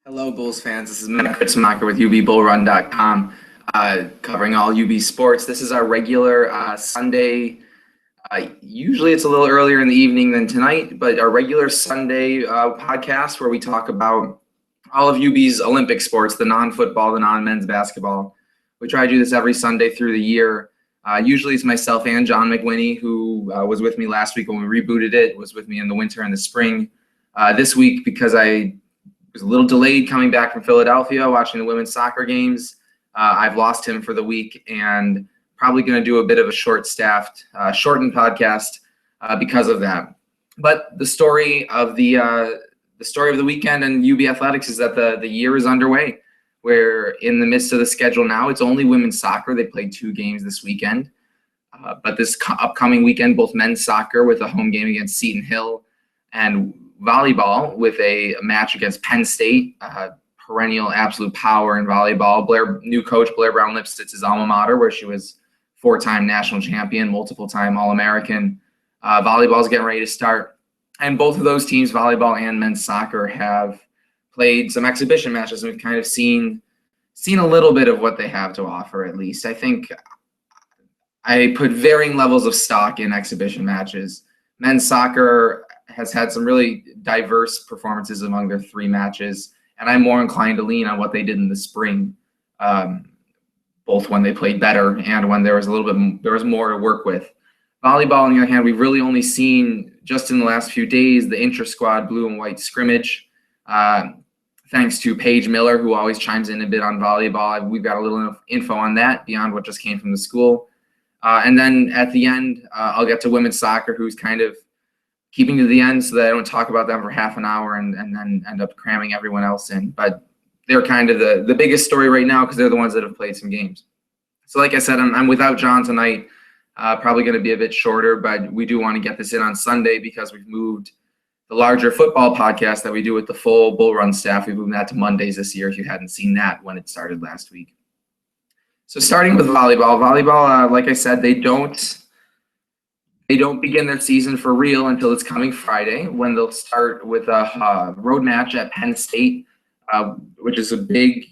Hello, Bulls fans. This is Matt Kritzmacher with UBBullRun.com, covering all UB sports. This is our regular Sunday. Usually it's a little earlier in the evening than tonight, but our regular Sunday podcast where we talk about all of UB's Olympic sports, the non-football, the non-men's basketball. We try to do this every Sunday through the year. Usually it's myself and John McWhinney, who was with me last week when we rebooted it, was with me in the winter and the spring. This week, because I was a little delayed coming back from Philadelphia, watching the women's soccer games. I've lost him for the week and probably going to do a bit of a shortened podcast because of that. But the story of the weekend in UB athletics is that the year is underway. We're in the midst of the schedule now. It's only women's soccer. They played 2 games this weekend. But this upcoming weekend, both men's soccer with a home game against Seton Hill and volleyball with a match against Penn State, perennial absolute power in volleyball. New coach Blair Brown-Lipsitz, his alma mater, where she was 4-time national champion, multiple-time All-American. Volleyball is getting ready to start. And both of those teams, volleyball and men's soccer, have played some exhibition matches, and we've kind of seen a little bit of what they have to offer, at least. I think I put varying levels of stock in exhibition matches. Men's soccer has had some really diverse performances among their 3 matches, and I'm more inclined to lean on what they did in the spring, both when they played better and when there was more to work with. Volleyball, on the other hand, we've really only seen just in the last few days the intra-squad blue and white scrimmage. Thanks to Paige Miller, who always chimes in a bit on volleyball. We've got a little info on that beyond what just came from the school. And then at the end, I'll get to women's soccer, who's kind of keeping to the end so that I don't talk about them for half an hour and then end up cramming everyone else in. But they're kind of the biggest story right now because they're the ones that have played some games. So like I said, I'm without John tonight, probably going to be a bit shorter, but we do want to get this in on Sunday because we've moved the larger football podcast that we do with the full Bull Run staff. We moved that to Mondays this year if you hadn't seen that when it started last week. So starting with volleyball, like I said, they don't begin their season for real until it's coming Friday, when they'll start with a road match at Penn State, which is a big.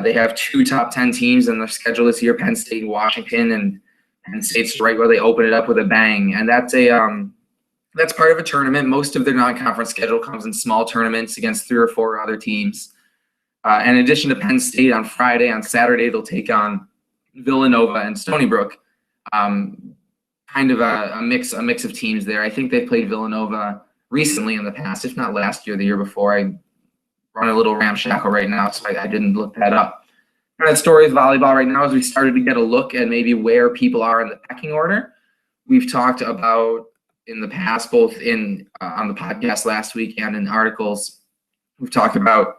They have 2 top 10 teams in their schedule this year: Penn State and Washington, and Penn State's right where they open it up with a bang. And that's part of a tournament. Most of their non-conference schedule comes in small tournaments against 3 or 4 other teams. In addition to Penn State on Friday, on Saturday they'll take on Villanova and Stony Brook. Kind of a mix of teams there. I think they've played Villanova recently in the past, if not last year, the year before. I run a little ramshackle right now, so I didn't look that up. And that story with volleyball right now is we started to get a look at maybe where people are in the pecking order. We've talked about in the past, both in on the podcast last week and in articles, we've talked about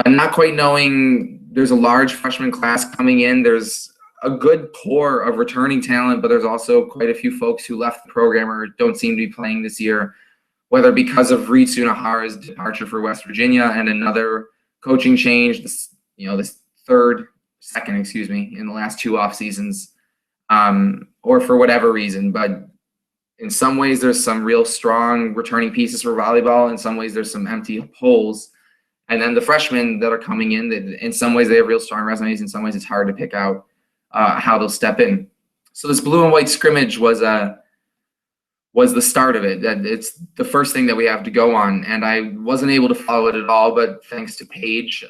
not quite knowing. There's a large freshman class coming in. There's a good core of returning talent, but there's also quite a few folks who left the program or don't seem to be playing this year, whether because of Reed Sunahara's departure for West Virginia and another coaching change, second, in the last 2 off seasons, or for whatever reason. But in some ways, there's some real strong returning pieces for volleyball. In some ways, there's some empty holes. And then the freshmen that are coming in some ways, they have real strong resumes. In some ways, it's hard to pick out how they'll step in. So this blue and white scrimmage was the start of it. It's the first thing that we have to go on. And I wasn't able to follow it at all, but thanks to Paige,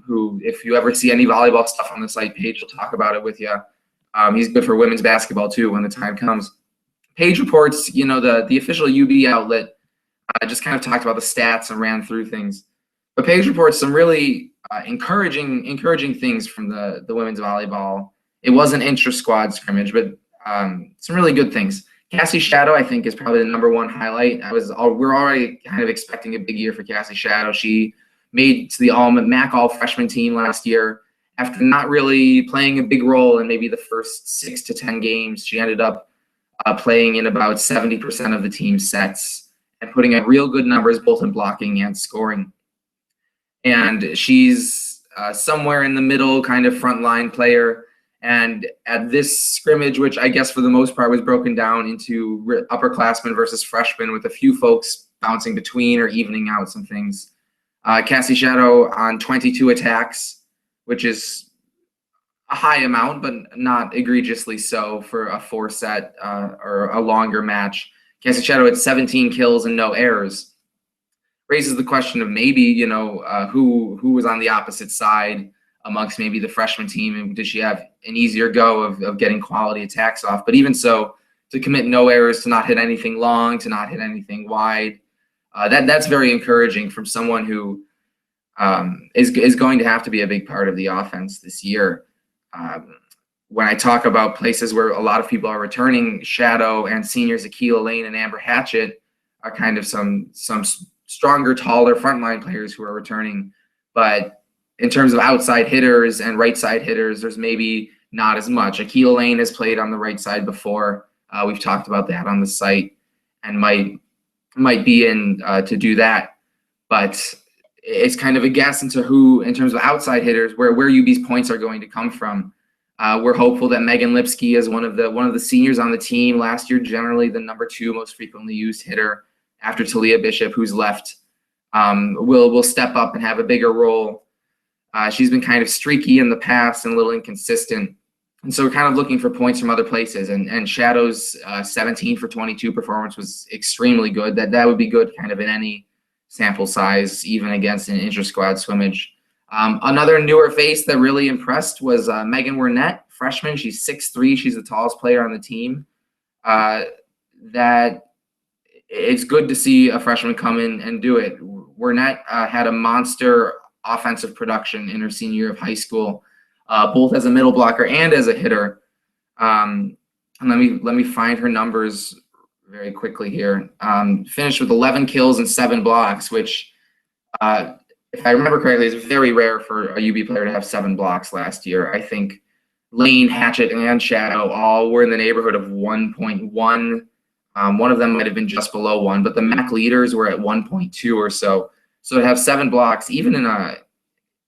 who, if you ever see any volleyball stuff on the site, Paige will talk about it with you. He's good for women's basketball too when the time comes. Paige reports, the official UB outlet just kind of talked about the stats and ran through things. But Paige reports some really encouraging things from the women's volleyball. It was an intra-squad scrimmage, but some really good things. Cassie Shadow, I think, is probably the number 1 highlight. We're already kind of expecting a big year for Cassie Shadow. She made to the MAC all-freshman team last year. After not really playing a big role in maybe the first 6 to 10 games, she ended up playing in about 70% of the team's sets and putting up real good numbers both in blocking and scoring. And she's somewhere in the middle, kind of frontline player. And at this scrimmage, which I guess for the most part was broken down into upperclassmen versus freshmen with a few folks bouncing between or evening out some things, Cassie Shadow on 22 attacks, which is a high amount, but not egregiously so for a 4-set or a longer match. Cassie Shadow had 17 kills and no errors. Raises the question of maybe, who was on the opposite side amongst maybe the freshman team, and did she have an easier go of getting quality attacks off? But even so, to commit no errors, to not hit anything long, to not hit anything wide, that's very encouraging from someone who is going to have to be a big part of the offense this year. When I talk about places where a lot of people are returning, Shadow and seniors Akila Lane and Amber Hatchett are kind of some stronger, taller frontline players who are returning. But in terms of outside hitters and right side hitters, there's maybe not as much. Akila Lane has played on the right side before. We've talked about that on the site, and might be in to do that. But it's kind of a guess into who, in terms of outside hitters, where UB's points are going to come from. We're hopeful that Megan Lipsky is one of the seniors on the team last year, generally the number 2 most frequently used hitter after Talia Bishop, who's left, will step up and have a bigger role. She's been kind of streaky in the past and a little inconsistent. And so we're kind of looking for points from other places. And Shadow's 17 for 22 performance was extremely good. That would be good kind of in any sample size, even against an inter-squad scrimmage. Another newer face that really impressed was Megan Wernette, freshman. She's 6'3". She's the tallest player on the team. That it's good to see a freshman come in and do it. Wernette had a monster offensive production in her senior year of high school, both as a middle blocker and as a hitter. And let me find her numbers very quickly here. Finished with 11 kills and 7 blocks, which, if I remember correctly, is very rare for a UB player to have 7 blocks last year. I think Lane, Hatchett, and Shadow all were in the neighborhood of 1.1. One of them might have been just below 1, but the MAC leaders were at 1.2 or so. So to have 7 blocks, even in a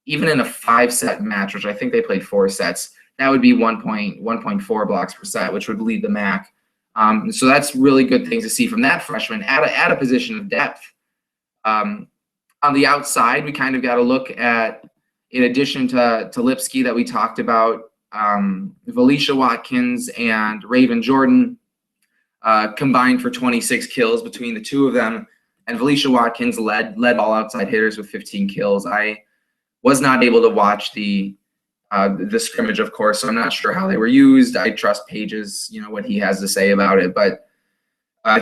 5-set match, which I think they played 4 sets, that would be 1.4 blocks per set, which would lead the MAC. So that's really good things to see from that freshman at a position of depth. On the outside, we kind of got to look at, in addition to Lipsky that we talked about, Valisha Watkins and Raven Jordan combined for 26 kills between the two of them. And Valisha Watkins led all outside hitters with 15 kills. I was not able to watch the scrimmage, of course, so I'm not sure how they were used. I trust Page's, what he has to say about it. But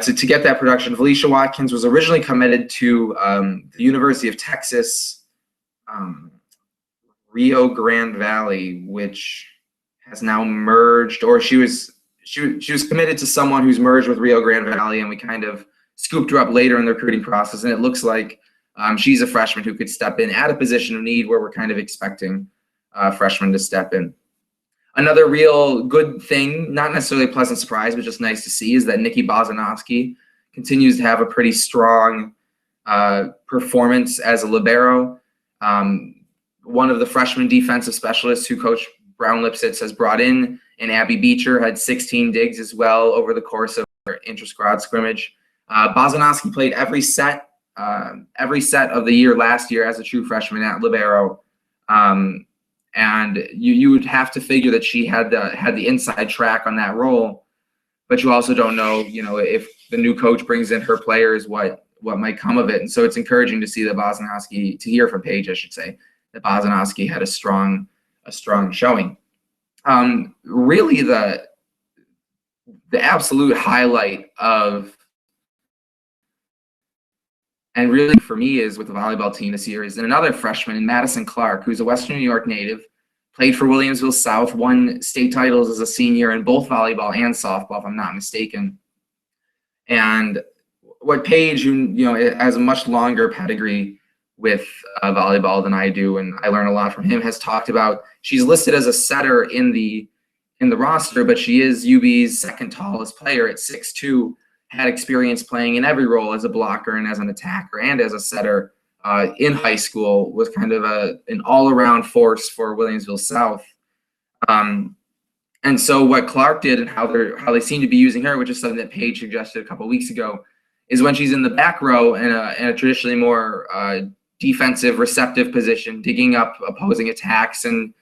to get that production, Valisha Watkins was originally committed to the University of Texas, Rio Grande Valley, which has now merged, or she was committed to someone who's merged with Rio Grande Valley, and we kind of scooped her up later in the recruiting process, and it looks like she's a freshman who could step in at a position of need where we're kind of expecting freshmen to step in. Another real good thing, not necessarily a pleasant surprise, but just nice to see, is that Nikki Bozanovsky continues to have a pretty strong performance as a libero. One of the freshman defensive specialists who Coach Brown Lipsitz has brought in, and Abby Beecher, had 16 digs as well over the course of her inter-squad scrimmage. Bozanovsky played every set of the year last year as a true freshman at libero. And you would have to figure that she had the inside track on that role, but you also don't know, if the new coach brings in her players, what might come of it. And so it's encouraging to see that Bozanovsky, to hear from Paige, I should say, that Bozanovsky had a strong showing. Really, the absolute highlight of, and really for me, is with the volleyball team this year, is another freshman, Madison Clark, who's a Western New York native, played for Williamsville South, won state titles as a senior in both volleyball and softball, if I'm not mistaken. And what Paige, who has a much longer pedigree with volleyball than I do, and I learn a lot from him, has talked about, she's listed as a setter in the roster, but she is UB's second tallest player at 6'2", had experience playing in every role as a blocker and as an attacker and as a setter in high school, was kind of an all-around force for Williamsville South. And so what Clark did, and how they seem to be using her, which is something that Paige suggested a couple of weeks ago, is when she's in the back row in a traditionally more defensive receptive position, digging up opposing attacks and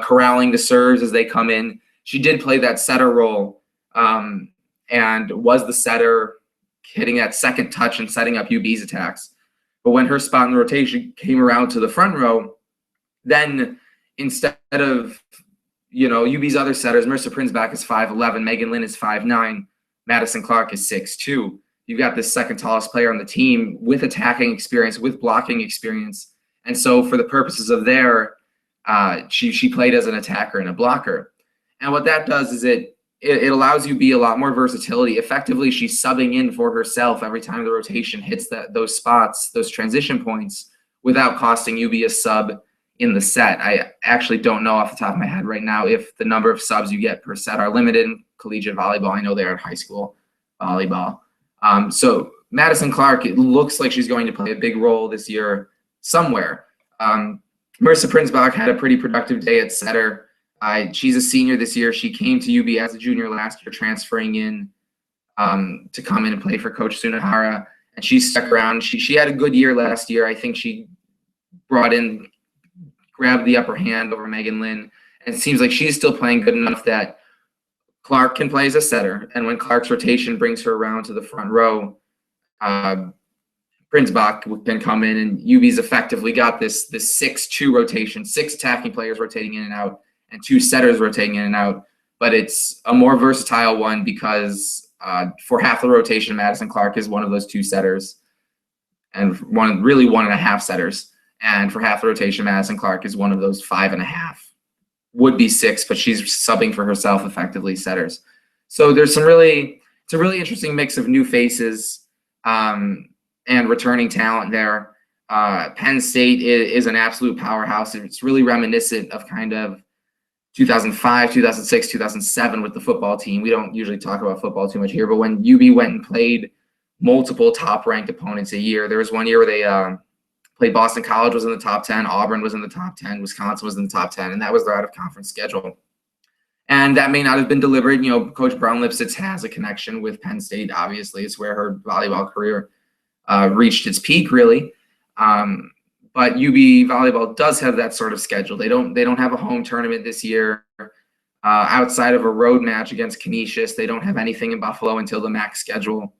corralling the serves as they come in. She did play that setter role and was the setter, hitting that second touch and setting up UB's attacks. But when her spot in the rotation came around to the front row, then instead of, UB's other setters, Marissa Prinsbach is 5'11", Megan Lynn is 5'9", Madison Clark is 6'2". You've got this second tallest player on the team with attacking experience, with blocking experience. And so for the purposes of she played as an attacker and a blocker. And what that does is it allows UB a lot more versatility. Effectively, she's subbing in for herself every time the rotation hits those spots, those transition points, without costing UB a sub in the set. I actually don't know off the top of my head right now if the number of subs you get per set are limited in collegiate volleyball. I know they are in high school volleyball. So Madison Clark, it looks like she's going to play a big role this year somewhere. Marissa Prinsbach had a pretty productive day at setter. She's a senior this year. She came to UB as a junior last year, transferring in to come in and play for Coach Sunahara, and she stuck around. She had a good year last year. I think she grabbed the upper hand over Megan Lynn, and it seems like she's still playing good enough that Clark can play as a setter, and when Clark's rotation brings her around to the front row, Prinsbach can come in, and UB's effectively got this 6-2 rotation, 6 attacking players rotating in and out, and 2 setters rotating in and out. But it's a more versatile one because for half the rotation, Madison Clark is one of those 2 setters, and 1.5 setters. And for half the rotation, Madison Clark is one of those 5.5. Would be 6, but she's subbing for herself effectively setters. So there's it's a really interesting mix of new faces and returning talent there. Penn State is an absolute powerhouse. It's really reminiscent of kind of 2005, 2006, 2007 with the football team. We don't usually talk about football too much here, but when UB went and played multiple top-ranked opponents a year, there was one year where they played Boston College, was in the top 10, Auburn was in the top 10, Wisconsin was in the top 10, and that was their out-of-conference schedule. And that may not have been deliberate. Coach Brown-Lipsitz has a connection with Penn State, obviously. It's where her volleyball career reached its peak, really. But UB volleyball does have that sort of schedule. They don't have a home tournament this year. Outside of a road match against Canisius, they don't have anything in Buffalo until the MAC schedule.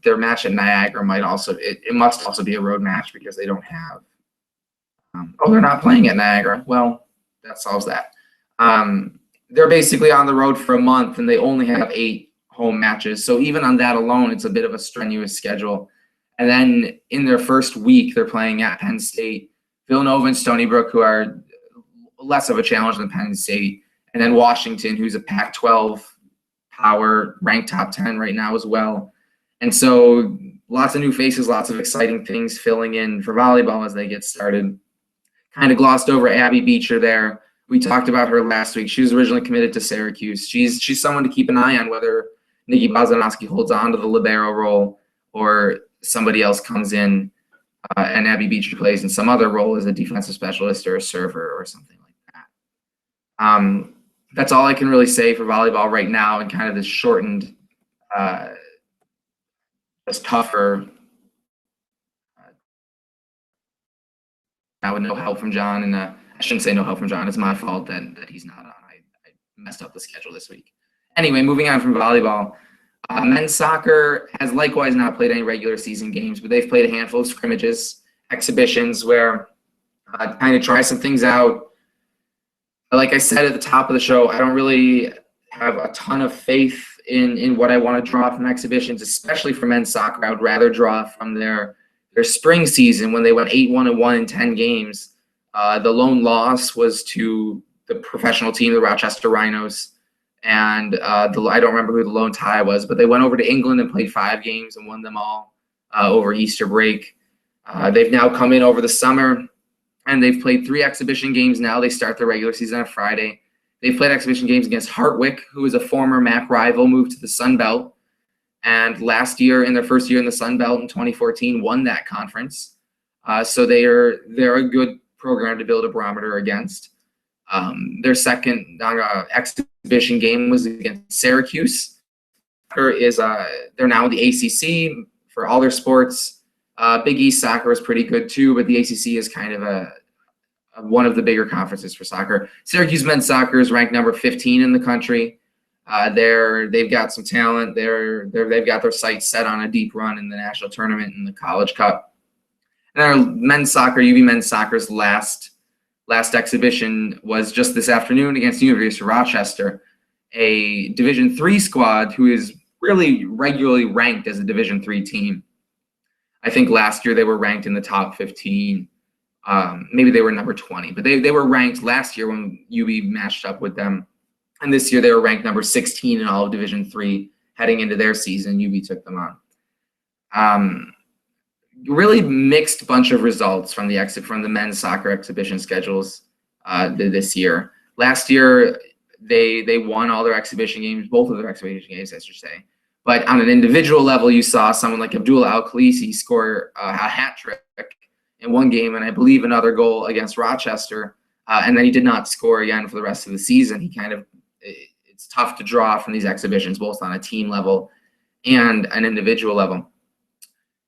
Their match at Niagara it must also be a road match because they don't have they're not playing at Niagara. Well, that solves that. They're basically on the road for a month and they only have 8 home matches. So even on that alone, it's a bit of a strenuous schedule. And then in their first week, they're playing at Penn State, Villanova and Stony Brook, who are less of a challenge than Penn State, and then Washington, who's a Pac-12 power, ranked top 10 right now as well. And so lots of new faces, lots of exciting things filling in for volleyball as they get started. Kind of glossed over Abby Beecher there. We talked about her last week. She was originally committed to Syracuse. She's someone to keep an eye on, whether Nikki Bozanowski holds on to the libero role or somebody else comes in and Abby Beecher plays in some other role as a defensive specialist or a server or something like that. That's all I can really say for volleyball right now in kind of this shortened, just tougher. Now with no help from John, and I shouldn't say no help from John. It's my fault that he's not on. I messed up the schedule this week. Anyway, moving on from volleyball. Men's soccer has likewise not played any regular season games, but they've played a handful of scrimmages, exhibitions where kind of try some things out. Like I said at the top of the show, I don't really have a ton of faith in what I want to draw from exhibitions, especially for men's soccer. I would rather draw from their spring season when they went 8-1-1 in 10 games. The lone loss was to the professional team, the Rochester Rhinos. And I don't remember who the lone tie was, but they went over to England and played 5 games and won them all over Easter break. They've now come in over the summer, and they've played 3 exhibition games now. They start their regular season on Friday. They've played exhibition games against Hartwick, who is a former MAC rival, moved to the Sun Belt, and last year, in their first year in the Sun Belt in 2014, won that conference. So they're a good program to build a barometer against. Their second exhibition game was against Syracuse. They're now in the ACC for all their sports. Big East soccer is pretty good too, but the ACC is kind of one of the bigger conferences for soccer. Syracuse men's soccer is ranked number 15 in the country. They've got some talent. They've got their sights set on a deep run in the national tournament and the College Cup. And our men's soccer, UB men's soccer's last exhibition was just this afternoon against the University of Rochester, a Division III squad who is really regularly ranked as a Division III team. I think last year they were ranked in the top 15. Maybe they were number 20, but they were ranked last year when UB matched up with them. And this year they were ranked number 16 in all of Division III heading into their season. UB took them on. Really mixed bunch of results from the men's soccer exhibition schedules this year. Last year they won all their exhibition games, both of their exhibition games, I should say. But on an individual level, you saw someone like Abdullah Al-Khalisi score a hat trick in one game, and I believe another goal against Rochester. And then he did not score again for the rest of the season. It's tough to draw from these exhibitions, both on a team level and an individual level.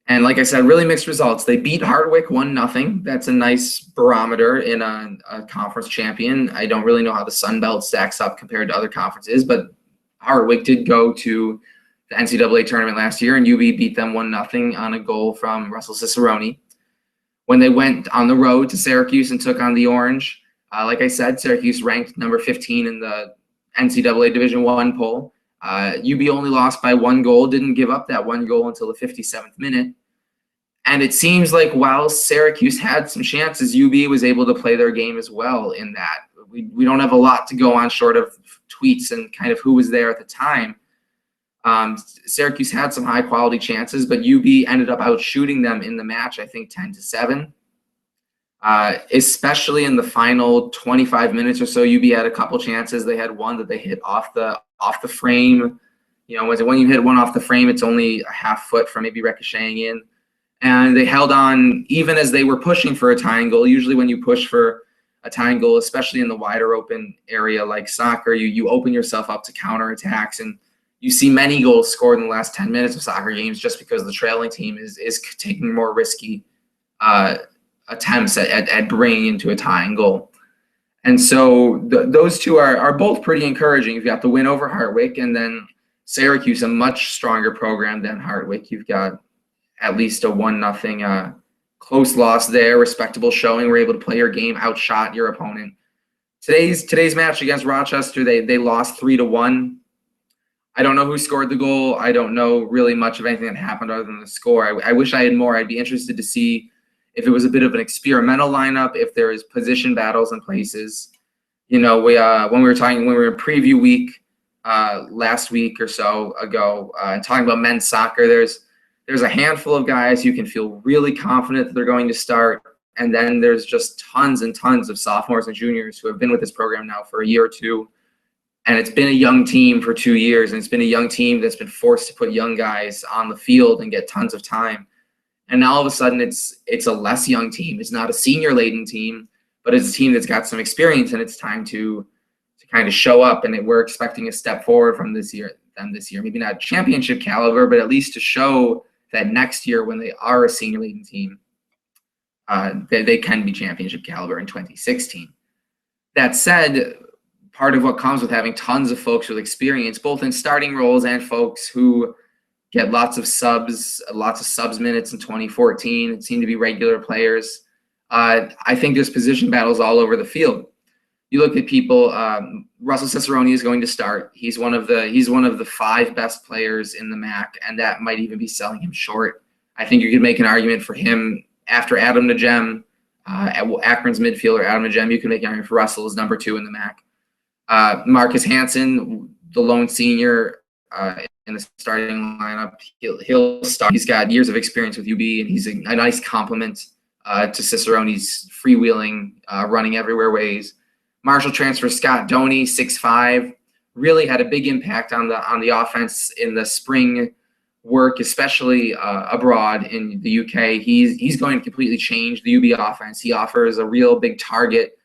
And like I said, really mixed results. They beat Hardwick 1-0. That's a nice barometer in a conference champion. I don't really know how the Sun Belt stacks up compared to other conferences, but Hardwick did go to the NCAA tournament last year, and UB beat them 1-0 on a goal from Russell Cicerone. When they went on the road to Syracuse and took on the Orange, like I said, Syracuse ranked number 15 in the NCAA Division I poll. UB only lost by 1 goal, didn't give up that 1 goal until the 57th minute. And it seems like while Syracuse had some chances, UB was able to play their game as well in that. We don't have a lot to go on short of tweets and kind of who was there at the time. Syracuse had some high-quality chances, but UB ended up outshooting them in the match, I think 10-7. Especially in the final 25 minutes or so, UB had a couple chances. They had one that they hit off the frame. You know, when you hit one off the frame, it's only a half foot from maybe ricocheting in. And they held on even as they were pushing for a tying goal. Usually when you push for a tying goal, especially in the wider open area like soccer, you open yourself up to counterattacks. And you see many goals scored in the last 10 minutes of soccer games just because the trailing team is taking more risky attempts at bringing into a tying goal. And so those two are both pretty encouraging. You've got the win over Hardwick, and then Syracuse, a much stronger program than Hardwick. You've got at least a 1-0 close loss there, respectable showing. We're able to play your game, outshot your opponent. Today's match against Rochester, they lost 3-1. I don't know who scored the goal. I don't know really much of anything that happened other than the score. I wish I had more. I'd be interested to see if it was a bit of an experimental lineup, if there is position battles in places. You know, when we were in preview week last week or so ago, and talking about men's soccer, there's a handful of guys you can feel really confident that they're going to start, and then there's just tons and tons of sophomores and juniors who have been with this program now for a year or two. And it's been a young team for 2 years, and it's been a young team that's been forced to put young guys on the field and get tons of time. And now all of a sudden it's a less young team. It's not a senior-laden team, but it's a team that's got some experience, and it's time to kind of show up. And we're expecting a step forward from this year. Maybe not championship caliber, but at least to show that next year when they are a senior-laden team, they can be championship caliber in 2016. That said, part of what comes with having tons of folks with experience, both in starting roles and folks who get lots of subs minutes in 2014, it seemed to be regular players. I think there's position battles all over the field. You look at people, Russell Cicerone is going to start. He's one of the 5 best players in the MAC, and that might even be selling him short. I think you could make an argument for him after Adam Najem, Akron's midfielder, Adam Najem. You can make an argument for Russell as number 2 in the MAC. Marcus Hansen, the lone senior in the starting lineup, he'll start. He's got years of experience with UB, and he's a nice complement to Cicerone's freewheeling, running everywhere ways. Marshall transfer Scott Doney, 6'5", really had a big impact on the offense in the spring work, especially abroad in the UK. He's going to completely change the UB offense. He offers a real big target,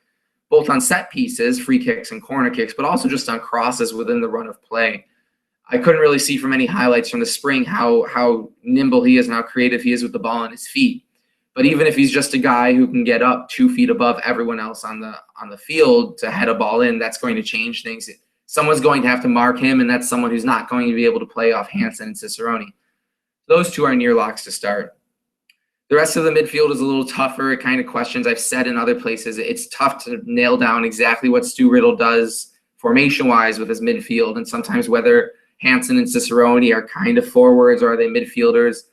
both on set pieces, free kicks and corner kicks, but also just on crosses within the run of play. I couldn't really see from any highlights from the spring how nimble he is and how creative he is with the ball on his feet. But even if he's just a guy who can get up 2 feet above everyone else on the field to head a ball in, that's going to change things. Someone's going to have to mark him, and that's someone who's not going to be able to play off Hansen and Cicerone. Those two are near locks to start. The rest of the midfield is a little tougher. It kind of questions, I've said in other places, it's tough to nail down exactly what Stu Riddle does formation-wise with his midfield, and sometimes whether Hansen and Cicerone are kind of forwards or are they midfielders.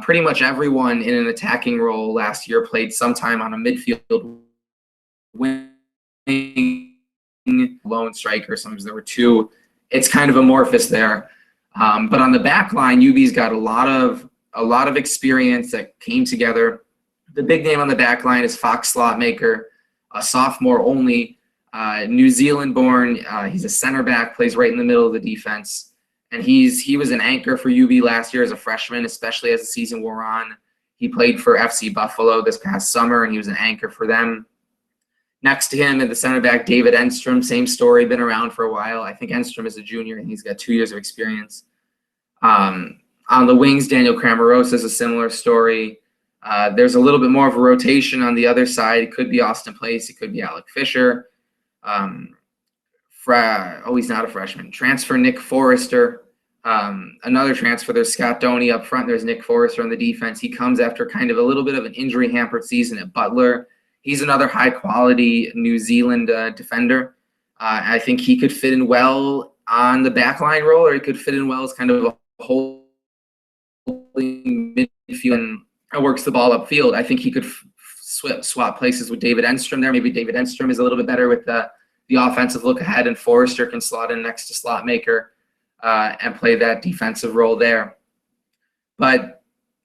Pretty much everyone in an attacking role last year played sometime on a midfield wing, lone striker. Sometimes there were two. It's kind of amorphous there. But on the back line, UB's got a lot of experience that came together. The big name on the back line is Fox Slotmaker, a sophomore only, New Zealand born. He's a center back, plays right in the middle of the defense. And he was an anchor for UB last year as a freshman, especially as the season wore on. He played for FC Buffalo this past summer, and he was an anchor for them. Next to him at the center back, David Enstrom, same story, been around for a while. I think Enstrom is a junior, and he's got 2 years of experience. On the wings, Daniel Cramarosa is a similar story. There's a little bit more of a rotation on the other side. It could be Austin Place. It could be Alec Fisher. He's not a freshman. Transfer Nick Forrester. Another transfer, there's Scott Doney up front. There's Nick Forrester on the defense. He comes after kind of a little bit of an injury-hampered season at Butler. He's another high-quality New Zealand defender. I think he could fit in well on the backline role, or he could fit in well as kind of a holding midfield and works the ball upfield. I think he could swap places with David Enstrom there. Maybe David Enstrom is a little bit better with the offensive look ahead, and Forrester can slot in next to Slotmaker and play that defensive role there. But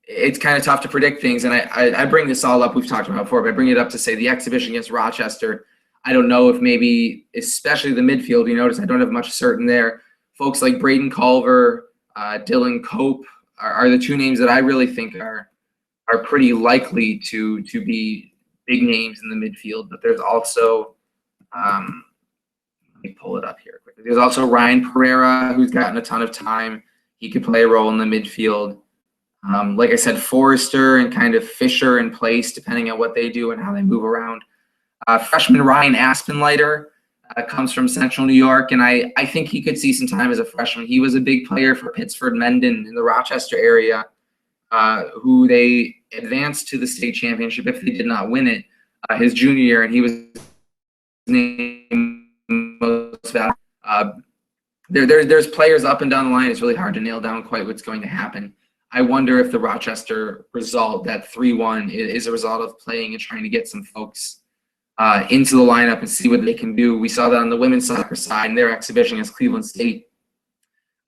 it's kind of tough to predict things, and I bring this all up. We've talked about it before, but I bring it up to say the exhibition against Rochester, I don't know if maybe, especially the midfield, you notice I don't have much certain there. Folks like Braden Culver, Dylan Cope are the two names that I really think are pretty likely to be big names in the midfield. But there's also, let me pull it up here quickly. There's also Ryan Pereira, who's gotten a ton of time. He could play a role in the midfield. Like I said, Forrester and kind of Fisher in place, depending on what they do and how they move around. Freshman Ryan Aspenleiter comes from Central New York, and I think he could see some time as a freshman. He was a big player for Pittsford Mendon in the Rochester area, who they advanced to the state championship if they did not win it his junior year, and he was named most valuable. There's players up and down the line. It's really hard to nail down quite what's going to happen. I wonder if the Rochester result, that 3-1, is a result of playing and trying to get some folks into the lineup and see what they can do. We saw that on the women's soccer side in their exhibition against Cleveland State.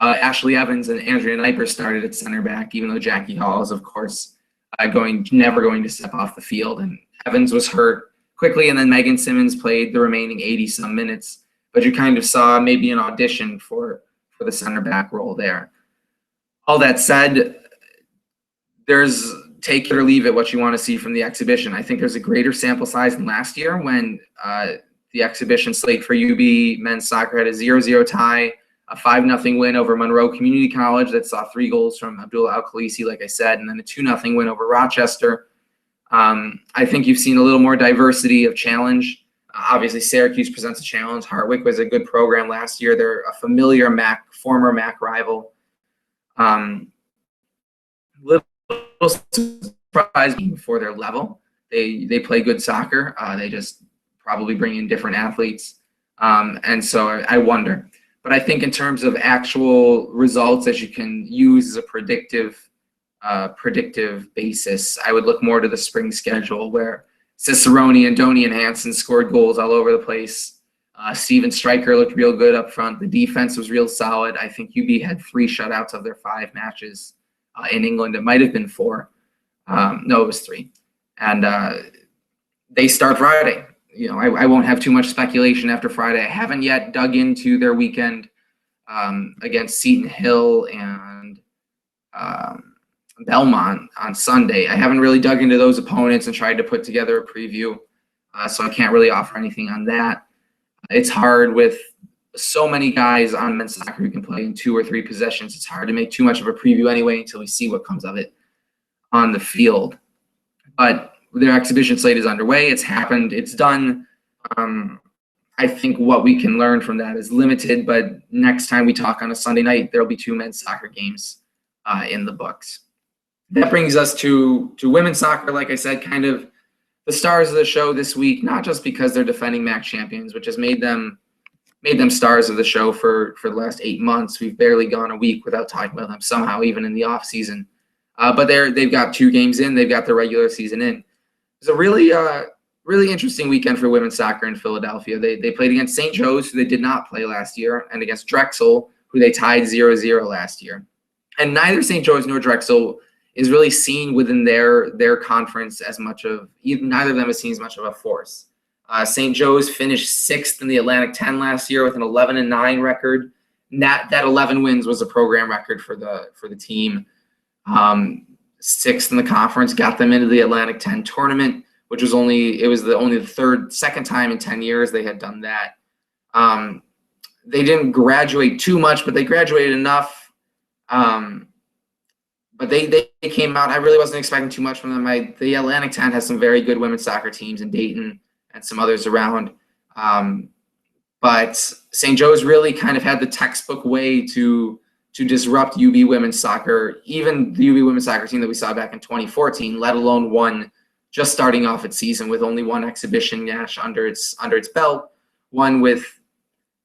Ashley Evans and Andrea Kniper started at center back, even though Jackie Hall is, of course, never going to step off the field. And Evans was hurt quickly, and then Megan Simmons played the remaining 80-some minutes. But you kind of saw maybe an audition for the center back role there. All that said, there's take it or leave it what you want to see from the exhibition. I think there's a greater sample size than last year when the exhibition slate for UB men's soccer had a 0-0 tie, a 5-0 win over Monroe Community College that saw 3 goals from Abdullah Al-Khalisi, like I said, and then a 2-0 win over Rochester. I think you've seen a little more diversity of challenge. Obviously, Syracuse presents a challenge. Hartwick was a good program last year. They're a familiar former MAC rival. Little surprising for their level. They play good soccer. They just probably bring in different athletes. And so I wonder. But I think in terms of actual results that you can use as a predictive basis, I would look more to the spring schedule where Cicerone and Doney and Hansen scored goals all over the place. Steven Stryker looked real good up front. The defense was real solid. I think UB had 3 shutouts of their 5 matches in England. It might have been 4. No, it was 3. And they start Friday. You know, I won't have too much speculation after Friday. I haven't yet dug into their weekend against Seton Hill and Belmont on Sunday. I haven't really dug into those opponents and tried to put together a preview, so I can't really offer anything on that. It's hard with so many guys on men's soccer who can play in 2 or 3 possessions. It's hard to make too much of a preview anyway until we see what comes of it on the field. But their exhibition slate is underway. It's happened. It's done. I think what we can learn from that is limited, but next time we talk on a Sunday night, there'll be 2 men's soccer games in the books. That brings us to women's soccer. Like I said, kind of the stars of the show this week, not just because they're defending MAC champions, which has made them stars of the show for the last 8 months. We've barely gone a week without talking about them somehow, even in the off season. But they've got 2 games in. They've got the regular season in. It's a really interesting weekend for women's soccer in Philadelphia. They played against St. Joe's, who they did not play last year, and against Drexel, who they tied 0-0 last year. And neither St. Joe's nor Drexel is really seen within their conference as much of – neither of them is seen as much of a force. St. Joe's finished 6th in the Atlantic 10 last year with an 11-9 record. And that 11 wins was a program record for the team. 6th in the conference, got them into the Atlantic 10 tournament, which was only the second time in 10 years they had done that. They didn't graduate too much, but they graduated enough. But they came out. I really wasn't expecting too much from them. The Atlantic 10 has some very good women's soccer teams in Dayton and some others around. But St. Joe's really kind of had the textbook way to disrupt UB women's soccer, even the UB women's soccer team that we saw back in 2014, let alone one just starting off its season with only 1 exhibition match under its belt, one with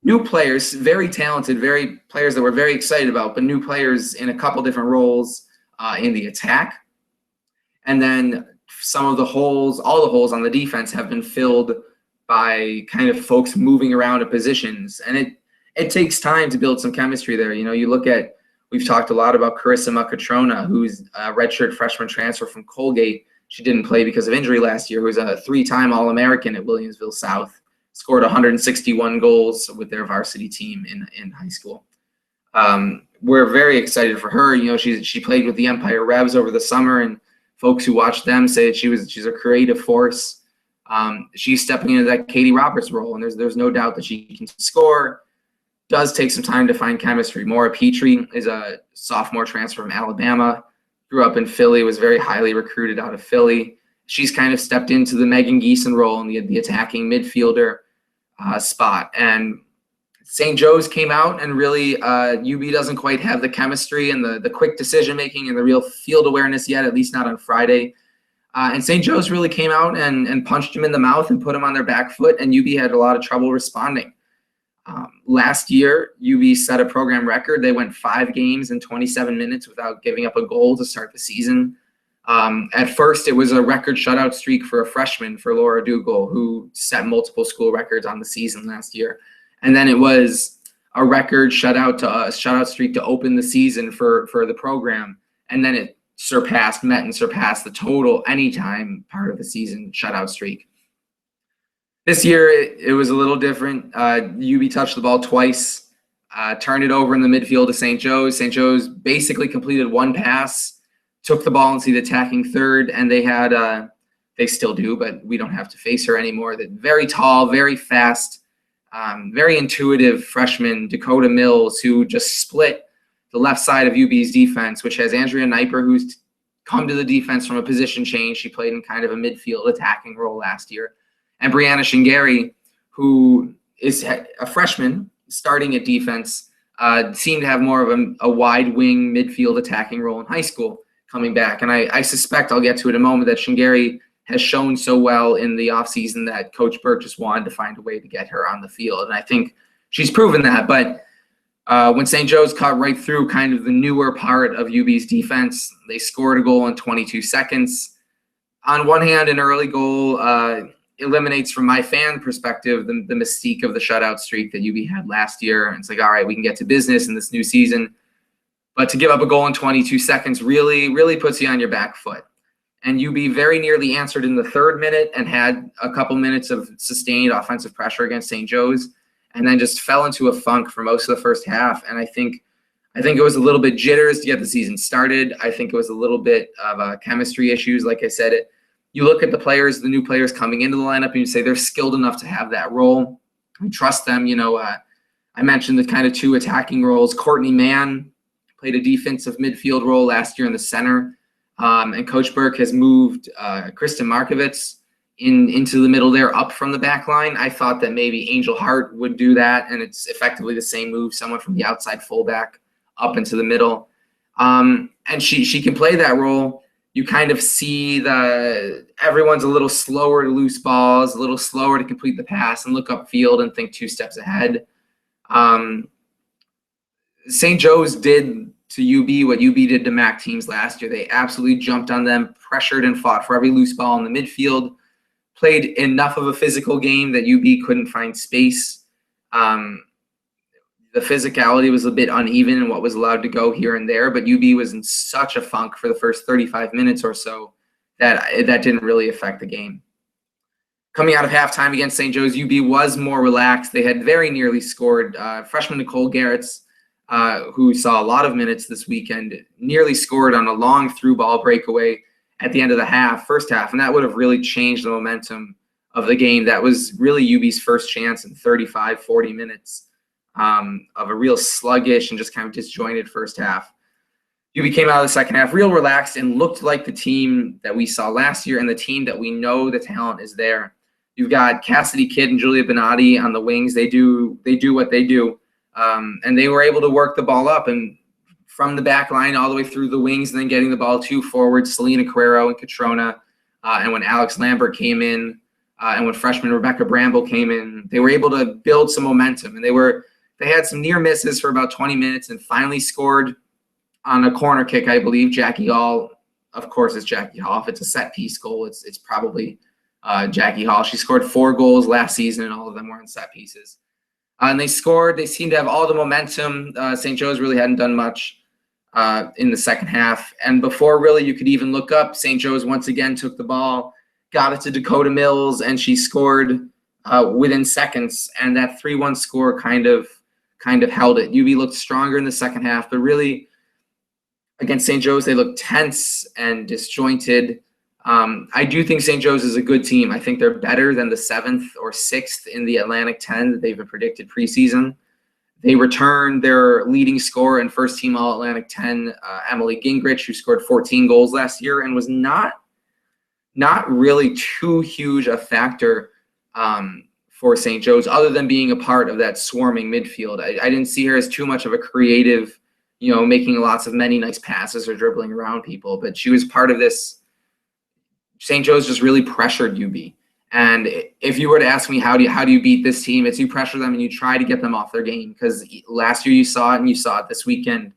new players, very talented, very players that we're very excited about, but new players in a couple different roles in the attack. And then all the holes on the defense have been filled by kind of folks moving around at positions. And it takes time to build some chemistry there. You know, we've talked a lot about Carissa Mucatrona, who's a redshirt freshman transfer from Colgate. She didn't play because of injury last year, who was a 3-time All-American at Williamsville South, scored 161 goals with their varsity team in high school. We're very excited for her. You know, she played with the Empire Revs over the summer, and folks who watched them say she's a creative force. She's stepping into that Katie Roberts role, and there's no doubt that she can score. Does take some time to find chemistry. Maura Petrie is a sophomore transfer from Alabama, grew up in Philly, was very highly recruited out of Philly. She's kind of stepped into the Megan Geeson role in the attacking midfielder spot. And St. Joe's came out, and really UB doesn't quite have the chemistry and the quick decision-making and the real field awareness yet, at least not on Friday. And St. Joe's really came out and punched them in the mouth and put them on their back foot, and UB had a lot of trouble responding. Last year, UB set a program record. They went 5 games in 27 minutes without giving up a goal to start the season. At first, it was a record shutout streak for a freshman, for Laura Dougal, who set multiple school records on the season last year. And then it was a record shutout streak to open the season for the program. And then it met and surpassed the total anytime part of the season shutout streak. This year, it was a little different. UB touched the ball twice, turned it over in the midfield to St. Joe's. St. Joe's basically completed 1 pass, took the ball into the attacking third, and they still do, but we don't have to face her anymore. That very tall, very fast, very intuitive freshman, Dakota Mills, who just split the left side of UB's defense, which has Andrea Kniper, who's come to the defense from a position change. She played in kind of a midfield attacking role last year. And Brianna Shingari, who is a freshman starting at defense, seemed to have more of a wide wing midfield attacking role in high school coming back. And I suspect, I'll get to it in a moment, that Shingari has shown so well in the offseason that Coach Burke just wanted to find a way to get her on the field. And I think she's proven that. But when St. Joe's cut right through kind of the newer part of UB's defense, they scored a goal in 22 seconds. On one hand, an early goal eliminates, from my fan perspective, the mystique of the shutout streak that UB had last year. And it's like, all right, we can get to business in this new season. But to give up a goal in 22 seconds really, really puts you on your back foot. And UB very nearly answered in the 3rd minute and had a couple minutes of sustained offensive pressure against St. Joe's, and then just fell into a funk for most of the first half. And I think it was a little bit jitters to get the season started. I think it was a little bit of chemistry issues. Like I said, you look at the new players coming into the lineup, and you say they're skilled enough to have that role. We trust them. You know, I mentioned the kind of two attacking roles. Courtney Mann played a defensive midfield role last year in the center. And Coach Burke has moved Kristen Markovitz into the middle there, up from the back line. I thought that maybe Angel Hart would do that, and it's effectively the same move, someone from the outside fullback up into the middle. And she can play that role. You kind of see everyone's a little slower to loose balls, a little slower to complete the pass and look upfield and think 2 steps ahead. St. Joe's did to UB what UB did to MAC teams last year. They absolutely jumped on them, pressured and fought for every loose ball in the midfield, played enough of a physical game that UB couldn't find space. The physicality was a bit uneven in what was allowed to go here and there, but UB was in such a funk for the first 35 minutes or so that didn't really affect the game. Coming out of halftime against St. Joe's, UB was more relaxed. They had very nearly scored. Freshman Nicole Garretts, who saw a lot of minutes this weekend, nearly scored on a long through ball breakaway at the end of the first half, and that would have really changed the momentum of the game. That was really UB's first chance in 35, 40 minutes of a real sluggish and just kind of disjointed first half. UB came out of the second half real relaxed and looked like the team that we saw last year and the team that we know the talent is there. You've got Cassidy Kidd and Julia Benatti on the wings. They do what they do. And they were able to work the ball up and from the back line all the way through the wings and then getting the ball to forwards, Selena Carrero and Catrona. And when Alex Lambert came in and when freshman Rebecca Bramble came in, they were able to build some momentum. And they had some near misses for about 20 minutes and finally scored on a corner kick, I believe. Jackie Hall, of course, it's Jackie Hall. If it's a set piece goal, it's probably Jackie Hall. She scored 4 goals last season and all of them were on set pieces. And they scored. They seemed to have all the momentum. St. Joe's really hadn't done much in the second half. And before really you could even look up, St. Joe's once again took the ball, got it to Dakota Mills, and she scored within seconds. And that 3-1 score kind of held it. UB looked stronger in the second half, but really against St. Joe's, they looked tense and disjointed. I do think St. Joe's is a good team. I think they're better than the 7th or 6th in the Atlantic 10 that they've been predicted preseason. They returned their leading scorer and first-team All-Atlantic 10, Emily Gingrich, who scored 14 goals last year and was not really too huge a factor for St. Joe's other than being a part of that swarming midfield. I didn't see her as too much of a creative, making lots of many nice passes or dribbling around people, but she was part of this. St. Joe's just really pressured UB. And if you were to ask me how do you beat this team, it's you pressure them and you try to get them off their game, because last year you saw it and you saw it this weekend.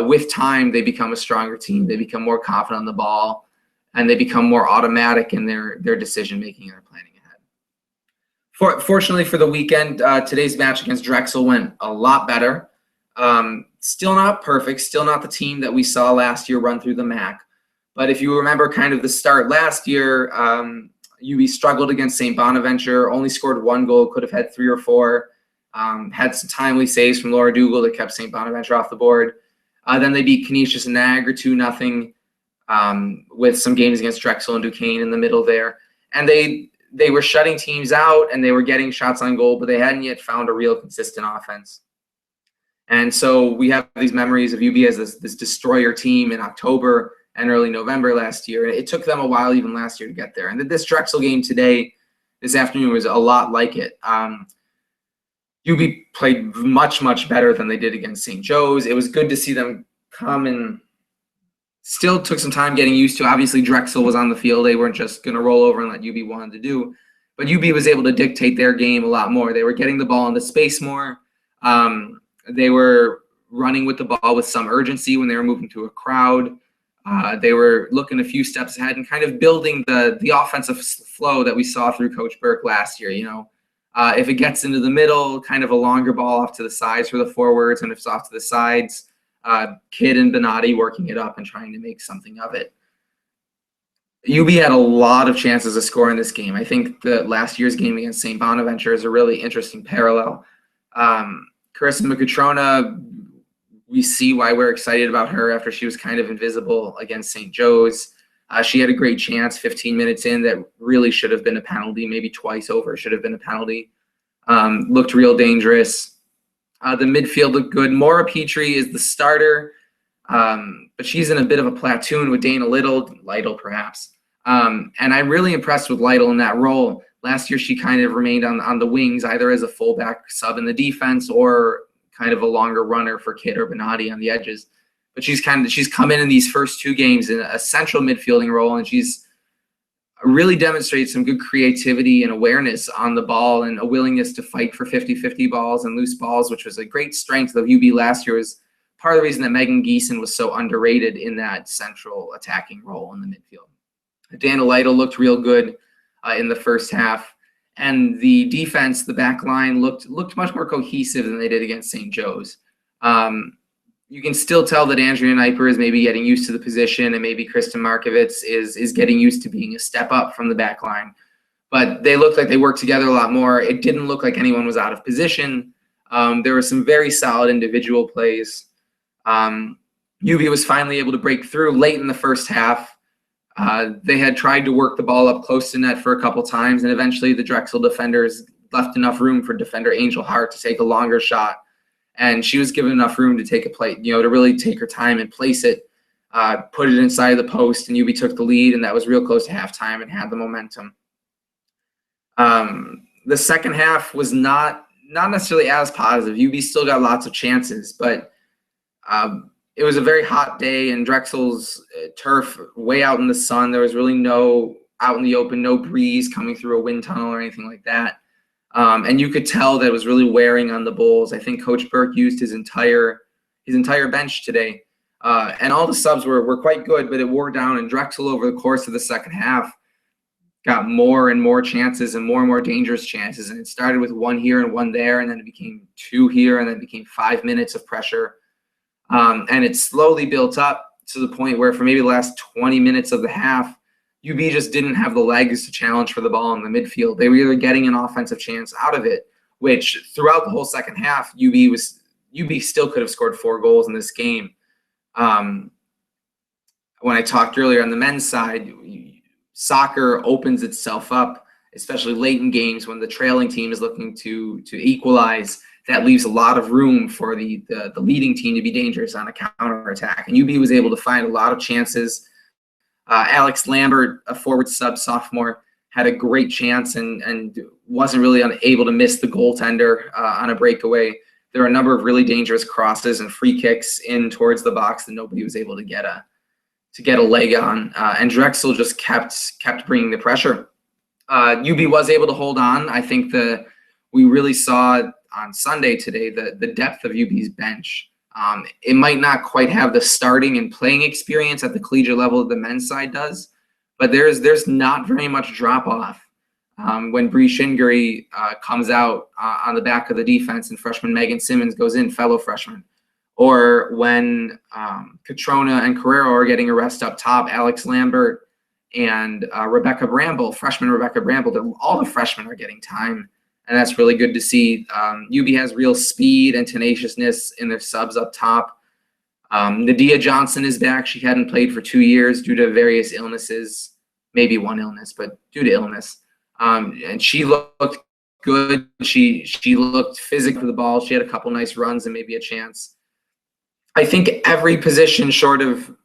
With time, they become a stronger team. They become more confident on the ball, and they become more automatic in their decision-making and their planning ahead. Fortunately for the weekend, today's match against Drexel went a lot better. Still not perfect, still not the team that we saw last year run through the MAC. But if you remember kind of the start last year, UB struggled against St. Bonaventure, only scored 1 goal, could have had 3 or 4, had some timely saves from Laura Dougal that kept St. Bonaventure off the board. Then they beat Canisius and Niagara 2-0 with some games against Drexel and Duquesne in the middle there. And they were shutting teams out and they were getting shots on goal, but they hadn't yet found a real consistent offense. And so we have these memories of UB as this destroyer team in October and early November last year. It took them a while even last year to get there. And this Drexel game this afternoon, was a lot like it. UB played much, much better than they did against St. Joe's. It was good to see them come and still took some time getting used to. Obviously, Drexel was on the field. They weren't just going to roll over and let UB wanted to do. But UB was able to dictate their game a lot more. They were getting the ball in the space more. They were running with the ball with some urgency when they were moving to a crowd. They were looking a few steps ahead and kind of building the offensive flow that we saw through Coach Burke last year. If it gets into the middle, kind of a longer ball off to the sides for the forwards, and if it's off to the sides, Kidd and Benatti working it up and trying to make something of it. UB had a lot of chances to score in this game. I think the last year's game against St. Bonaventure is a really interesting parallel. Carissa McCatrona, we see why we're excited about her after she was kind of invisible against St. Joe's. She had a great chance 15 minutes in that really should have been a penalty, maybe twice over should have been a penalty. Looked real dangerous. The midfield looked good. Maura Petrie is the starter, but she's in a bit of a platoon with Dana Lytle perhaps. And I'm really impressed with Lytle in that role. Last year, she kind of remained on the wings, either as a fullback sub in the defense or kind of a longer runner for Kate Urbanati on the edges. But she's come in these first two games in a central midfielding role, and she's really demonstrated some good creativity and awareness on the ball and a willingness to fight for 50-50 balls and loose balls, which was a great strength of UB last year. Was part of the reason that Megan Geeson was so underrated in that central attacking role in the midfield. Dana Lytle looked real good in the first half, and the defense, the back line, looked much more cohesive than they did against St. Joe's. You can still tell that Andrea Kniper is maybe getting used to the position, and maybe Kristen Markovitz is getting used to being a step up from the back line. But they looked like they worked together a lot more. It didn't look like anyone was out of position. There were some very solid individual plays. UB was finally able to break through late in the first half. They had tried to work the ball up close to net for a couple times, and eventually the Drexel defenders left enough room for defender Angel Hart to take a longer shot. And she was given enough room to take a play, to really take her time and place it, put it inside the post, and UB took the lead, and that was real close to halftime and had the momentum. The second half was not necessarily as positive. UB still got lots of chances, but it was a very hot day, and Drexel's turf way out in the sun. There was really no out in the open, no breeze coming through a wind tunnel or anything like that. And you could tell that it was really wearing on the Bulls. I think Coach Burke used his entire bench today. And all the subs were quite good, but it wore down, and Drexel over the course of the second half got more and more chances and more dangerous chances. And it started with one here and one there, and then it became two here, and then it became 5 minutes of pressure. And it slowly built up to the point where for maybe the last 20 minutes of the half, UB just didn't have the legs to challenge for the ball in the midfield. They were either getting an offensive chance out of it, which throughout the whole second half, UB still could have scored 4 goals in this game. When I talked earlier on the men's side, soccer opens itself up, especially late in games when the trailing team is looking to equalize. That leaves a lot of room for the leading team to be dangerous on a counterattack. And UB was able to find a lot of chances. Alex Lambert, a forward sub sophomore, had a great chance and wasn't really able to miss the goaltender on a breakaway. There were a number of really dangerous crosses and free kicks in towards the box that nobody was able to get a leg on. And Drexel just kept bringing the pressure. UB was able to hold on. I think we really saw on Sunday today the depth of UB's bench. It might not quite have the starting and playing experience at the collegiate level the men's side does, but there's not very much drop off when Bree Shingary comes out on the back of the defense and freshman Megan Simmons goes in, fellow freshman, or when Catrona and Carrero are getting a rest up top, Alex Lambert and Rebecca Bramble, freshman Rebecca Bramble, all the freshmen are getting time. And that's really good to see. UB has real speed and tenaciousness in their subs up top. Nadia Johnson is back. She hadn't played for 2 years due to various illnesses, maybe one illness, but due to illness. And she looked good. She looked physical for the ball. She had a couple nice runs and maybe a chance. I think every position short of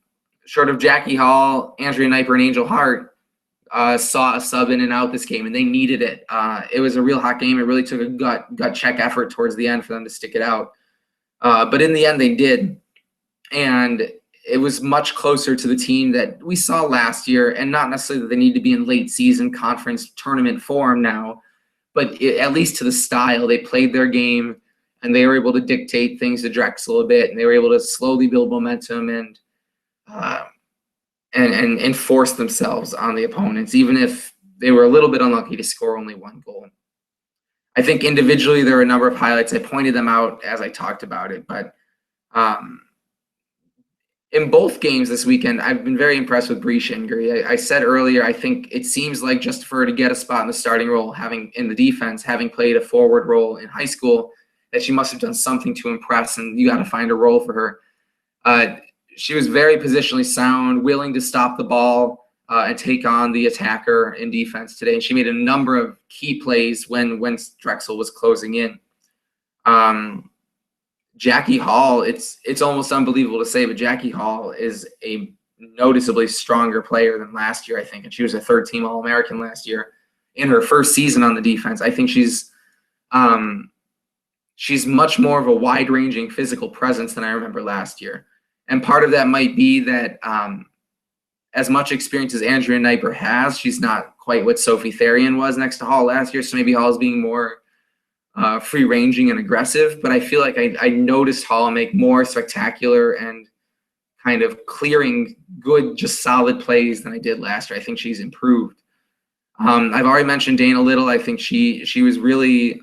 Jackie Hall, Andrea Kniper, and Angel Hart saw a sub in and out this game, and they needed it. It was a real hot game. It really took a gut check effort towards the end for them to stick it out. But in the end, they did. And it was much closer to the team that we saw last year, and not necessarily that they need to be in late season conference tournament form now, but at least to the style. They played their game, and they were able to dictate things to Drexel a bit, and they were able to slowly build momentum and force themselves on the opponents, even if they were a little bit unlucky to score only 1 goal. I think individually there were a number of highlights. I pointed them out as I talked about it, but in both games this weekend, I've been very impressed with Bree Shingary. I said earlier, I think it seems like just for her to get a spot in the starting role, having in the defense, having played a forward role in high school, that she must have done something to impress, and you got to find a role for her. She was very positionally sound, willing to stop the ball and take on the attacker in defense today. And she made a number of key plays when Drexel was closing in. Jackie Hall, it's almost unbelievable to say, but Jackie Hall is a noticeably stronger player than last year, I think. And she was a third-team All-American last year in her first season on the defense. I think she's much more of a wide-ranging physical presence than I remember last year. And part of that might be that as much experience as Andrea Kniper has, she's not quite what Sophie Therian was next to Hall last year. So maybe Hall's being more free-ranging and aggressive. But I feel like I noticed Hall make more spectacular and kind of clearing good, just solid plays than I did last year. I think she's improved. I've already mentioned Dana Little. I think she was really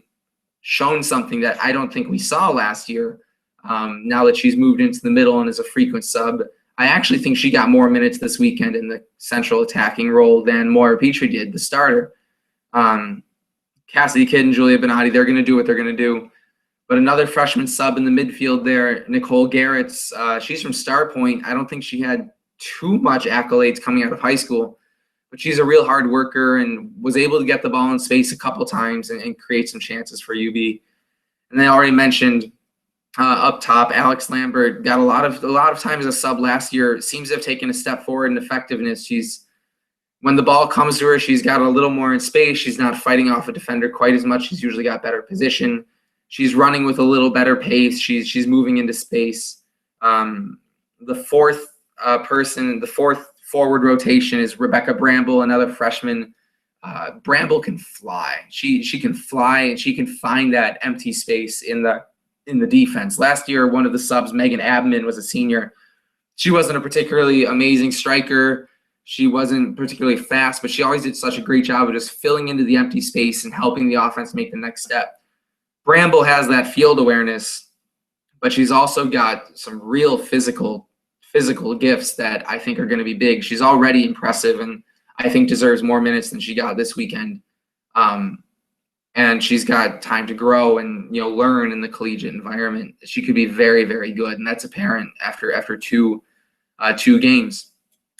shown something that I don't think we saw last year. Now that she's moved into the middle and is a frequent sub, I actually think she got more minutes this weekend in the central attacking role than Moira Petrie did, the starter. Cassidy Kidd and Julia Benatti, they're going to do what they're going to do. But another freshman sub in the midfield there, Nicole Garretts, she's from Star Point. I don't think she had too much accolades coming out of high school, but she's a real hard worker and was able to get the ball in space a couple times and create some chances for UB. And I already mentioned up top, Alex Lambert got a lot of time as a sub last year. Seems to have taken a step forward in effectiveness. When the ball comes to her, she's got a little more in space. She's not fighting off a defender quite as much. She's usually got better position. She's running with a little better pace. She's moving into space. The fourth forward rotation is Rebecca Bramble, another freshman. Bramble can fly. She can fly, and she can find that empty space in the defense. Last year, one of the subs, Megan Abman, was a senior. She wasn't a particularly amazing striker. She wasn't particularly fast, but she always did such a great job of just filling into the empty space and helping the offense make the next step. Bramble has that field awareness, but she's also got some real physical gifts that I think are going to be big. She's already impressive and I think deserves more minutes than she got this weekend. And she's got time to grow and learn in the collegiate environment. She could be very, very good, and that's apparent after two games.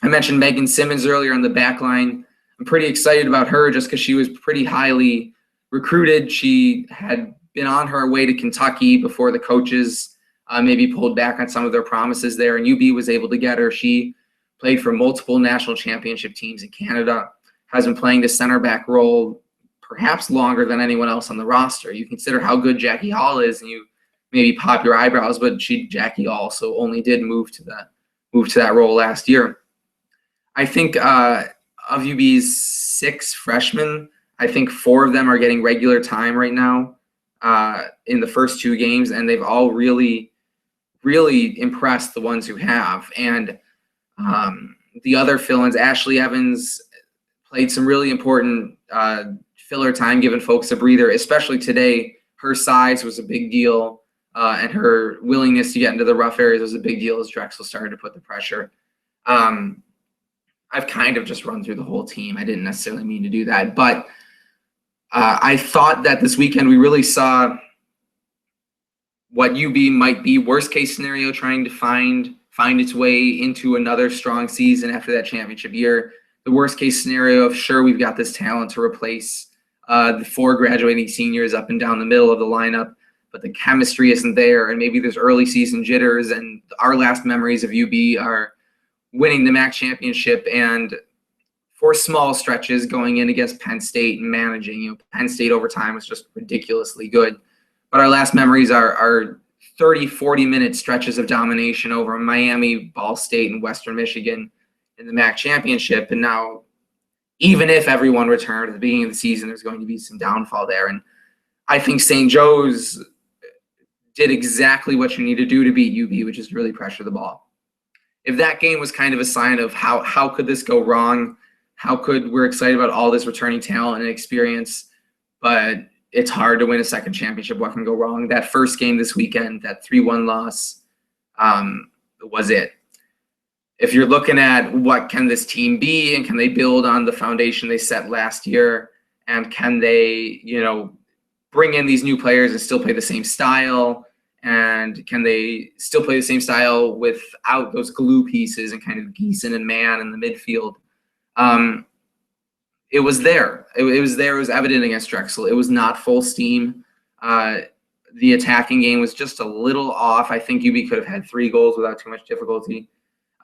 I mentioned Megan Simmons earlier on the back line. I'm pretty excited about her just because she was pretty highly recruited. She had been on her way to Kentucky before the coaches maybe pulled back on some of their promises there, and UB was able to get her. She played for multiple national championship teams in Canada, has been playing the center back role perhaps longer than anyone else on the roster. You consider how good Jackie Hall is, and you maybe pop your eyebrows, but Jackie also only did move to that role last year. I think of UB's 6 freshmen, I think 4 of them are getting regular time right now in the first 2 games, and they've all really, really impressed the ones who have. And the other fill-ins, Ashley Evans played some really important filler time, giving folks a breather, especially today. Her size was a big deal, and her willingness to get into the rough areas was a big deal as Drexel started to put the pressure. I've kind of just run through the whole team. I didn't necessarily mean to do that, but I thought that this weekend we really saw what UB might be worst case scenario, trying to find its way into another strong season after that championship year. The worst case scenario of, sure, we've got this talent to replace the 4 graduating seniors up and down the middle of the lineup, but the chemistry isn't there, and maybe there's early season jitters, and our last memories of UB are winning the MAC championship and for small stretches going in against Penn State and managing. Penn State over time was just ridiculously good. But our last memories are 30, 40-minute stretches of domination over Miami, Ball State, and Western Michigan in the MAC championship. And now, even if everyone returned at the beginning of the season, there's going to be some downfall there. And I think St. Joe's did exactly what you need to do to beat UB, which is really pressure the ball. If that game was kind of a sign of how could this go wrong, we're excited about all this returning talent and experience, but it's hard to win a second championship. What can go wrong? That first game this weekend, that 3-1 loss, was it. If you're looking at what can this team be and can they build on the foundation they set last year, and can they, bring in these new players and still play the same style, and can they still play the same style without those glue pieces and kind of Geeson and Mann in the midfield? It was there. It was there. It was evident against Drexel. It was not full steam. the attacking game was just a little off. I think UB could have had 3 goals without too much difficulty.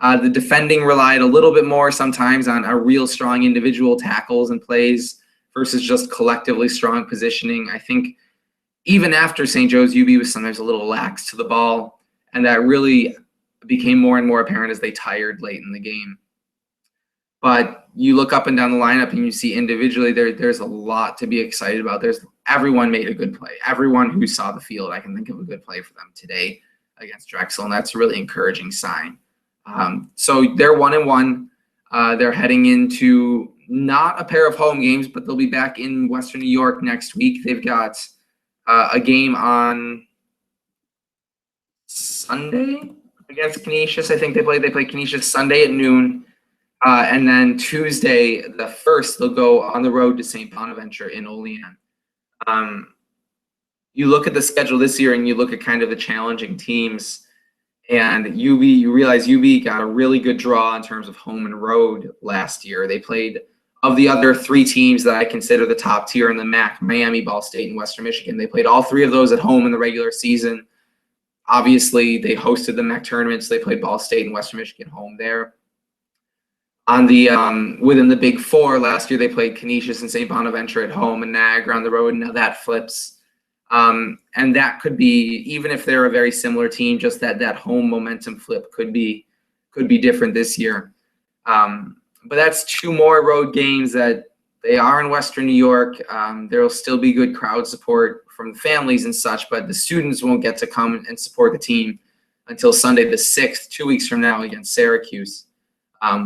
The defending relied a little bit more sometimes on a real strong individual tackles and plays versus just collectively strong positioning. I think even after St. Joe's, UB was sometimes a little lax to the ball, and that really became more and more apparent as they tired late in the game. But you look up and down the lineup and you see individually there's a lot to be excited about. Everyone made a good play. Everyone who saw the field, I can think of a good play for them today against Drexel, and that's a really encouraging sign. So they're 1-1. They're heading into not a pair of home games, but they'll be back in Western New York next week. They've got a game on Sunday against Canisius. I think they play Canisius Sunday at noon. And then Tuesday, the 1st, they'll go on the road to St. Bonaventure in Olean. You look at the schedule this year and you look at kind of the challenging teams, and you realize UB got a really good draw in terms of home and road last year. They played, of the other 3 teams that I consider the top tier in the MAC, Miami, Ball State, and Western Michigan, they played all 3 of those at home in the regular season. Obviously, they hosted the MAC tournaments. They played Ball State and Western Michigan home there. On the within the Big Four last year, they played Canisius and St. Bonaventure at home and Niagara on the road. Now that flips. And that could be, even if they're a very similar team, just that home momentum flip could be different this year. But that's 2 more road games that they are in Western New York. There will still be good crowd support from families and such, but the students won't get to come and support the team until Sunday the 6th, 2 weeks from now against Syracuse,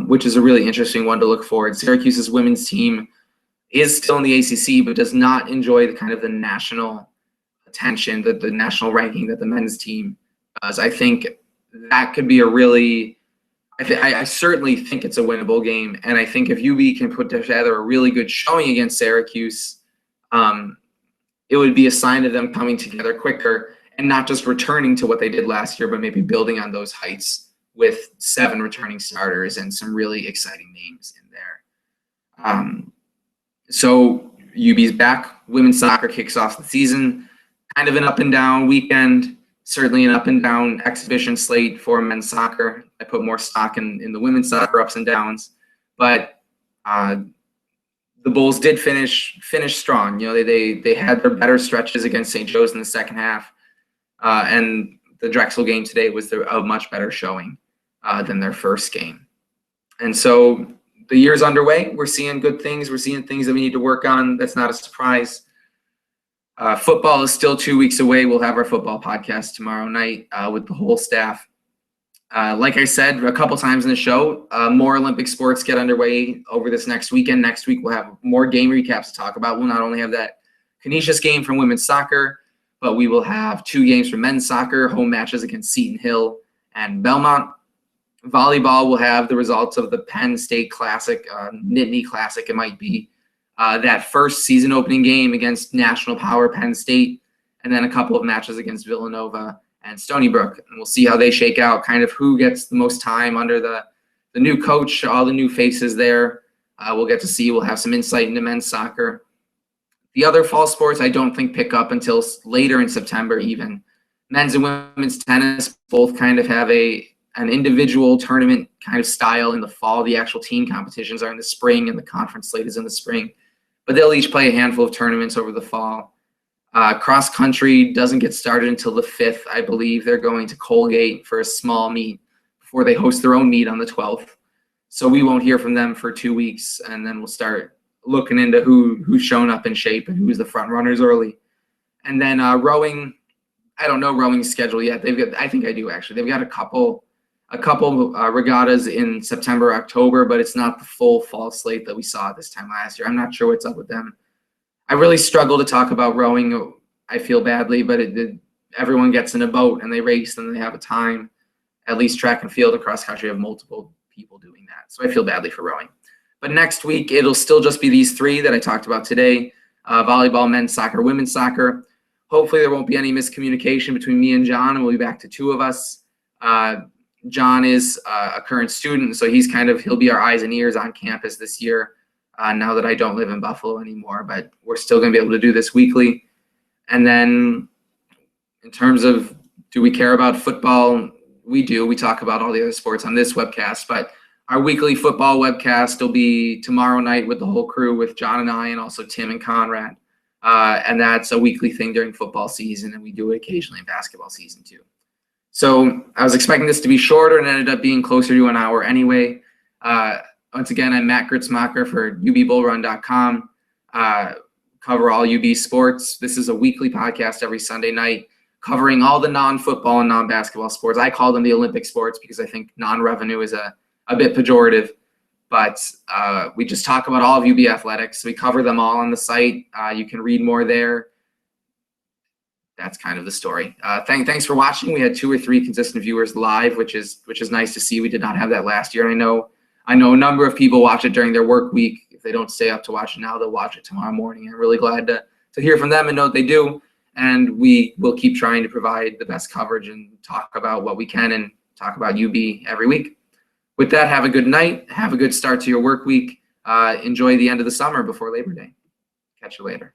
which is a really interesting one to look forward. Syracuse's women's team is still in the ACC, but does not enjoy the national attention, the national ranking that the men's team does. I think that could be a really, I certainly think it's a winnable game, and I think if UB can put together a really good showing against Syracuse, it would be a sign of them coming together quicker and not just returning to what they did last year, but maybe building on those heights with 7 returning starters and some really exciting names in there. So UB's back. Women's soccer kicks off the season. Kind of an up and down weekend, certainly an up and down exhibition slate for men's soccer. I put more stock in the women's soccer ups and downs, but the Bulls did finish strong. They had their better stretches against St. Joe's in the second half, and the Drexel game today was a much better showing than their first game. And so the year's underway. We're seeing good things. We're seeing things that we need to work on. That's not a surprise. Football is still 2 weeks away. We'll have our football podcast tomorrow night with the whole staff. Like I said a couple times in the show, more Olympic sports get underway over this next weekend. Next week, we'll have more game recaps to talk about. We'll not only have that Canisius game from women's soccer, but we will have 2 games for men's soccer, home matches against Seton Hill and Belmont. Volleyball will have the results of the Penn State Classic, Nittany Classic it might be, that first season opening game against national power Penn State, and then a couple of matches against Villanova and Stony Brook. And we'll see how they shake out, kind of who gets the most time under the new coach, all the new faces there. We'll get to see. We'll have some insight into men's soccer. The other fall sports I don't think pick up until later in September even. Men's and women's tennis both kind of have an individual tournament kind of style in the fall. The actual team competitions are in the spring, and the conference slate is in the spring. But they'll each play a handful of tournaments over the fall. Cross country doesn't get started until the 5th, I believe. They're going to Colgate for a small meet before they host their own meet on the 12th. So we won't hear from them for 2 weeks, and then we'll start looking into who's shown up in shape and who's the front runners early. And then rowing, I don't know rowing's schedule yet. I think I do actually. They've got a couple regattas in September, October, but it's not the full fall slate that we saw this time last year. I'm not sure what's up with them. I really struggle to talk about rowing. I feel badly, but everyone gets in a boat and they race and they have a time. At least track and field and cross country have multiple people doing that. So I feel badly for rowing. But next week, it'll still just be these 3 that I talked about today. Volleyball, men's soccer, women's soccer. Hopefully there won't be any miscommunication between me and John, and we'll be back to 2 of us. John is a current student, so he'll be our eyes and ears on campus this year now that I don't live in Buffalo anymore, but we're still going to be able to do this weekly. And then in terms of, do we care about football? We do. We talk about all the other sports on this webcast, but our weekly football webcast will be tomorrow night with the whole crew, with John and I, and also Tim and Conrad. And that's a weekly thing during football season, and we do it occasionally in basketball season too. So I was expecting this to be shorter, and ended up being closer to an hour anyway. Once again, I'm Matt Gritzmacher for ubbullrun.com. Cover all UB sports. This is a weekly podcast every Sunday night, covering all the non-football and non-basketball sports. I call them the Olympic sports because I think non-revenue is a bit pejorative, but we just talk about all of UB athletics. We cover them all on the site. You can read more there. That's kind of the story. Thanks for watching. We had 2 or 3 consistent viewers live, which is nice to see. We did not have that last year. And I know a number of people watch it during their work week. If they don't stay up to watch it now, they'll watch it tomorrow morning. I'm really glad to hear from them and know what they do. And we will keep trying to provide the best coverage and talk about what we can and talk about UB every week. With that, have a good night. Have a good start to your work week. Enjoy the end of the summer before Labor Day. Catch you later.